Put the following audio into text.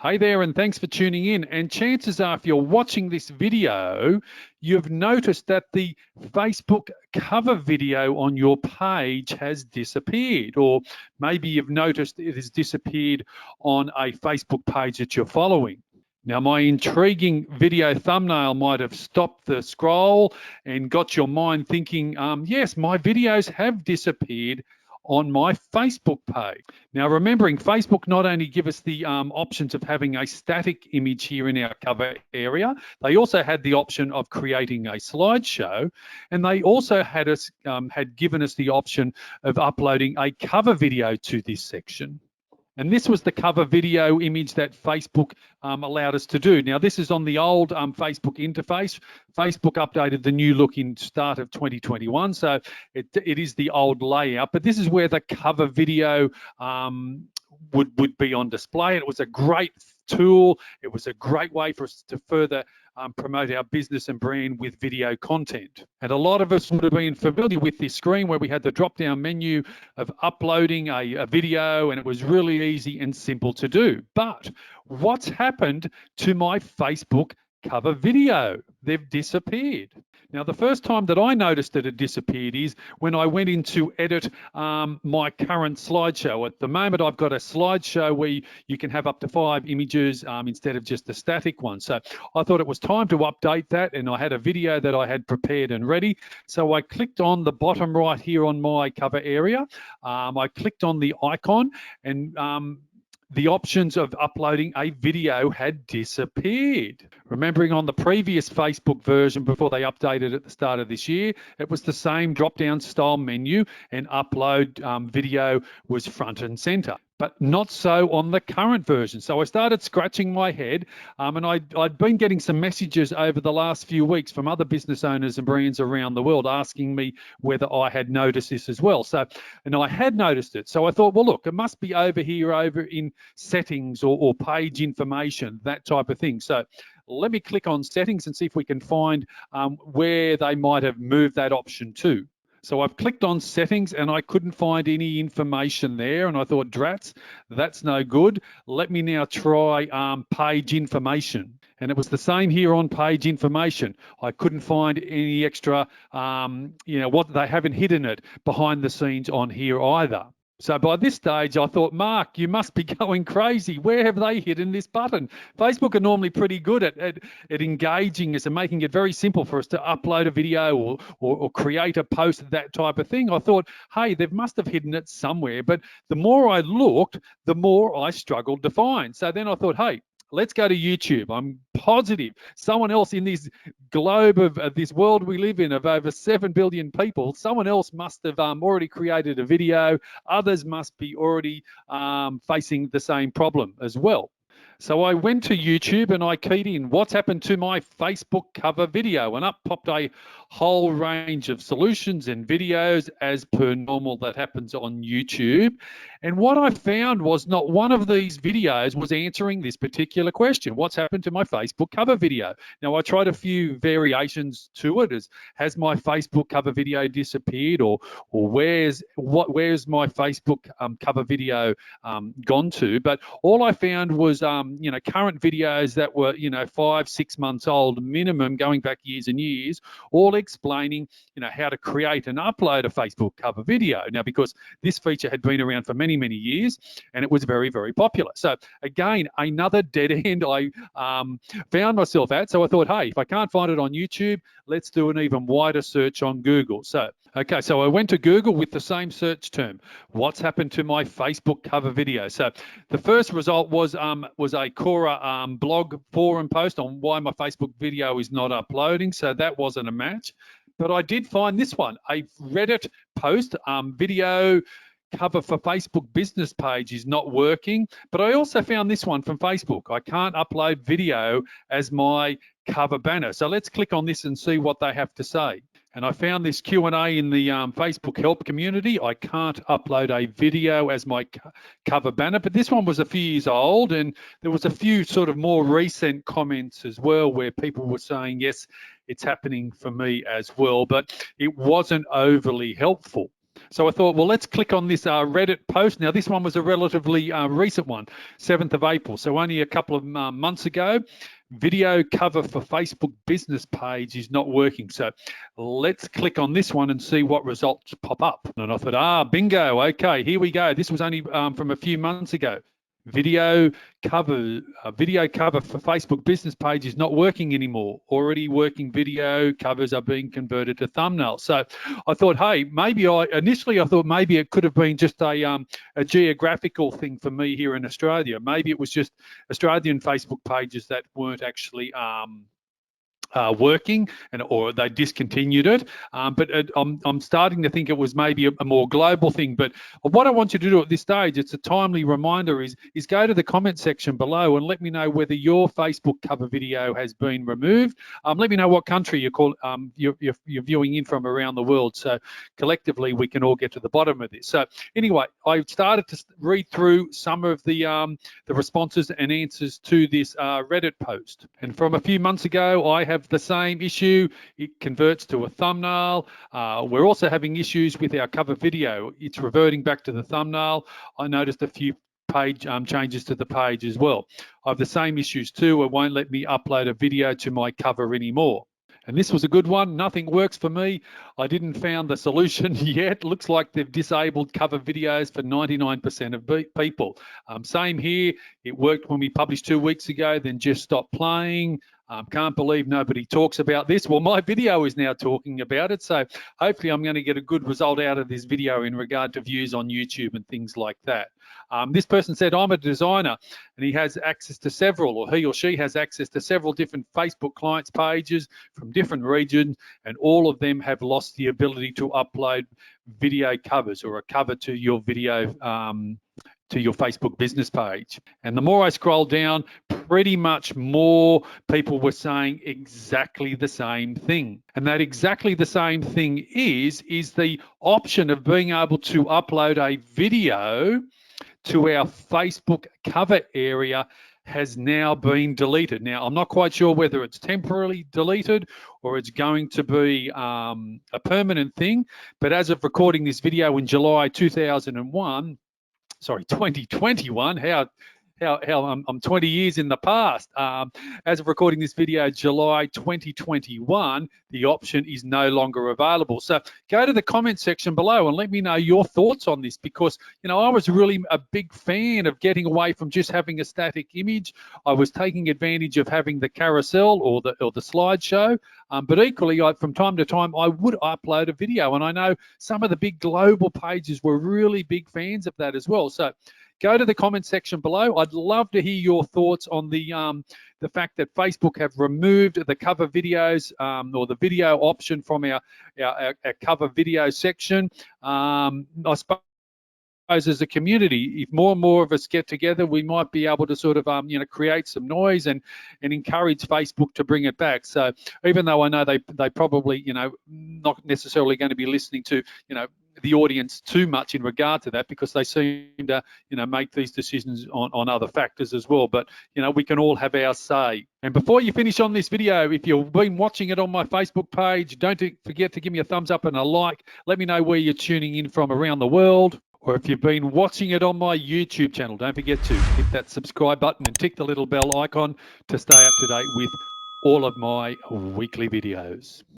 Hey there, and thanks for tuning in. And chances are, if you're watching this video, you've noticed that the Facebook cover video on your page has disappeared, or maybe you've noticed it has disappeared on a Facebook page that you're following. Now, my intriguing video thumbnail might have stopped the scroll and got your mind thinking, yes, my videos have disappeared on my Facebook page. Now, remembering Facebook not only give us the options of having a static image here in our cover area, they also had the option of creating a slideshow, and they also had given us the option of uploading a cover video to this section. And this was the cover video image that Facebook allowed us to do. Now, this is on the old Facebook interface. Facebook updated the new look in start of 2021, so it is the old layout. But this is where the cover video would be on display. It was a great tool. It was a great way for us to further promote our business and brand with video content. And a lot of us would have been familiar with this screen where we had the drop-down menu of uploading a video, and it was really easy and simple to do. But what's happened to my Facebook cover video? They've disappeared. Now, the first time that I noticed that it disappeared is when I went in to edit my current slideshow. At the moment, I've got a slideshow where you can have up to 5 images instead of just a static one. So I thought it was time to update that, and I had a video that I had prepared and ready. So I clicked on the bottom right here on my cover area. I clicked on the icon, and the options of uploading a video had disappeared. Remembering on the previous Facebook version before they updated at the start of this year, it was the same drop-down style menu, and upload video was front and center, but not so on the current version. So I started scratching my head, and I'd been getting some messages over the last few weeks from other business owners and brands around the world asking me whether I had noticed this as well. And I had noticed it. So I thought, well, look, it must be over here, over in settings or page information, that type of thing. So let me click on settings and see if we can find where they might have moved that option to. So I've clicked on settings and I couldn't find any information there, and I thought, drats, that's no good. Let me now try page information. And it was the same here on page information. I couldn't find any extra, what they haven't hidden it behind the scenes on here either. So by this stage, I thought, Mark, you must be going crazy. Where have they hidden this button? Facebook are normally pretty good at engaging us and making it very simple for us to upload a video or create a post, that type of thing. I thought, hey, they must have hidden it somewhere. But the more I looked, the more I struggled to find. So then I thought, hey, let's go to YouTube. I'm positive someone else in this globe of this world we live in of over 7 billion people, someone else must have already created a video. Others must be already facing the same problem as well. So I went to YouTube and I keyed in what's happened to my Facebook cover video, and up popped a whole range of solutions and videos as per normal that happens on YouTube. And what I found was not one of these videos was answering this particular question. What's happened to my Facebook cover video? Now, I tried a few variations to it. Has my Facebook cover video disappeared, or where's my Facebook cover video gone to? But all I found was current videos that were 5-6 months old minimum, going back years and years, all explaining how to create and upload a Facebook cover video. Now, because this feature had been around for many years, and it was very, very popular. So again, another dead end I found myself at. So I thought, hey, if I can't find it on YouTube, let's do an even wider search on Google. So I went to Google with the same search term. What's happened to my Facebook cover video? So the first result was a Quora blog forum post on why my Facebook video is not uploading. So that wasn't a match. But I did find this one, a Reddit post, video cover for Facebook business page is not working. But I also found this one from Facebook. I can't upload video as my cover banner. So let's click on this and see what they have to say. And I found this Q&A in the Facebook help community. I can't upload a video as my cover banner, but this one was a few years old, and there was a few sort of more recent comments as well where people were saying, yes, it's happening for me as well, but it wasn't overly helpful. So I thought, well, let's click on this Reddit post. Now, this one was a relatively recent one, 7th of April. So only a couple of months ago. Video cover for Facebook business page is not working. So let's click on this one and see what results pop up. And I thought, bingo. Okay, here we go. This was only from a few months ago. Video cover for Facebook business page is not working anymore. Already working video covers are being converted to thumbnails. So I thought, hey, initially I thought maybe it could have been just a geographical thing for me here in Australia. Maybe it was just Australian Facebook pages that weren't actually working, or they discontinued it. But I'm starting to think it was maybe a more global thing. But what I want you to do at this stage, it's a timely reminder, is go to the comment section below and let me know whether your Facebook cover video has been removed. Let me know what country you're viewing in from around the world, so collectively we can all get to the bottom of this. So anyway, I started to read through some of the responses and answers to this Reddit post. And from a few months ago, I have the same issue. It converts to a thumbnail. We're also having issues with our cover video. It's reverting back to the thumbnail. I noticed a few page changes to the page as well. I have the same issues too. It won't let me upload a video to my cover anymore. And this was a good one. Nothing works for me. I didn't found the solution yet. Looks like they've disabled cover videos for 99% of people. Same here. It worked when we published 2 weeks ago, then just stopped playing. Can't believe nobody talks about this. Well, my video is now talking about it. So hopefully I'm going to get a good result out of this video in regard to views on YouTube and things like that. This person said, I'm a designer, and he has access to several, or he or she has access to several different Facebook clients pages from different regions, and all of them have lost the ability to upload video covers or a cover to your video to your Facebook business page. And the more I scroll down, pretty much more people were saying exactly the same thing. And that exactly the same thing is the option of being able to upload a video to our Facebook cover area has now been deleted. Now, I'm not quite sure whether it's temporarily deleted or it's going to be a permanent thing, but as of recording this video in July 2021, sorry, 2021, how I'm 20 years in the past. As of recording this video, July 2021, the option is no longer available. So go to the comment section below and let me know your thoughts on this, because, you know, I was really a big fan of getting away from just having a static image. I was taking advantage of having the carousel or the slideshow. But equally, from time to time, I would upload a video. And I know some of the big global pages were really big fans of that as well. So go to the comment section below. I'd love to hear your thoughts on the fact that Facebook have removed the cover videos or the video option from our cover video section. I suppose as a community, if more and more of us get together, we might be able to sort of create some noise and encourage Facebook to bring it back. So even though I know they probably not necessarily going to be listening to the audience too much in regard to that, because they seem to make these decisions on other factors as well, but we can all have our say. And before you finish on this video, if you've been watching it on my Facebook page, don't forget to give me a thumbs up and a like. Let me know where you're tuning in from around the world. Or if you've been watching it on my YouTube channel, don't forget to hit that subscribe button and tick the little bell icon to stay up to date with all of my weekly videos.